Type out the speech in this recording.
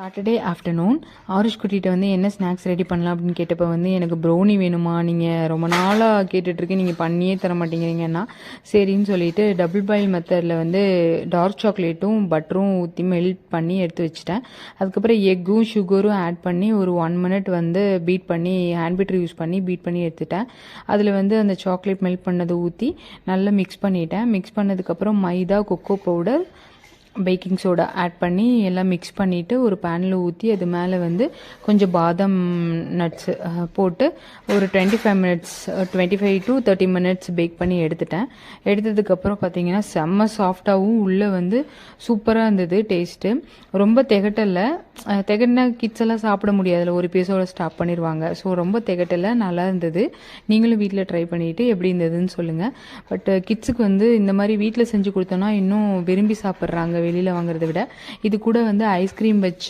Saturday afternoon Aarush குட்டிகிட்ட வந்து என்ன snacks ready பண்ணலாம் அப்படின்னு கேட்டப்போ வந்து எனக்கு ப்ரௌனி வேணுமா, நீங்கள் ரொம்ப நாளாக கேட்டுட்ருக்கேன், நீங்கள் பண்ணியே தர மாட்டேங்கிறீங்கன்னா சரின்னு சொல்லிட்டு டபுள் பாயில் மெத்தடில் வந்து டார்க் சாக்லேட்டும் பட்டரும் ஊற்றி மெல்ட் பண்ணி எடுத்து வச்சுட்டேன். அதுக்கப்புறம் எக்கும் சுகரும் ஆட் பண்ணி ஒரு 1 மினிட் வந்து பீட் பண்ணி ஹேண்ட் பீட்டர் யூஸ் பண்ணி பீட் பண்ணி எடுத்துட்டேன். அதில் வந்து அந்த சாக்லேட் மெல்ட் பண்ணதை ஊற்றி நல்லா மிக்ஸ் பண்ணிட்டேன். மிக்ஸ் பண்ணதுக்கப்புறம் maida, cocoa powder, baking soda add பண்ணி எல்லாம் மிக்ஸ் பண்ணிவிட்டு ஒரு பேனில் ஊற்றி அது மேலே வந்து கொஞ்சம் பாதாம் நட்ஸு போட்டு ஒரு 25 to 30 மினிட்ஸ் பேக் பண்ணி எடுத்துட்டேன். எடுத்ததுக்கப்புறம் பார்த்தீங்கன்னா செம்ம சாஃப்டாகவும் உள்ளே வந்து சூப்பராக இருந்தது டேஸ்ட்டு. ரொம்ப திகட்டலை. திகட்டின கிட்ஸ் எல்லாம் சாப்பிட முடியாதுல, ஒரு பீஸோட ஸ்டாப் பண்ணிடுவாங்க. ஸோ ரொம்ப திகட்டலை, நல்லா இருந்தது. நீங்களும் வீட்டில் ட்ரை பண்ணிவிட்டு எப்படி இருந்ததுன்னு சொல்லுங்கள். பட் கிட்ஸுக்கு வந்து இந்த மாதிரி வீட்டில் செஞ்சு கொடுத்தோன்னா இன்னும் விரும்பி சாப்பிட்றாங்க வெளியில் வாங்குறதை விட. இது கூட வந்து ஐஸ்கிரீம் வச்சு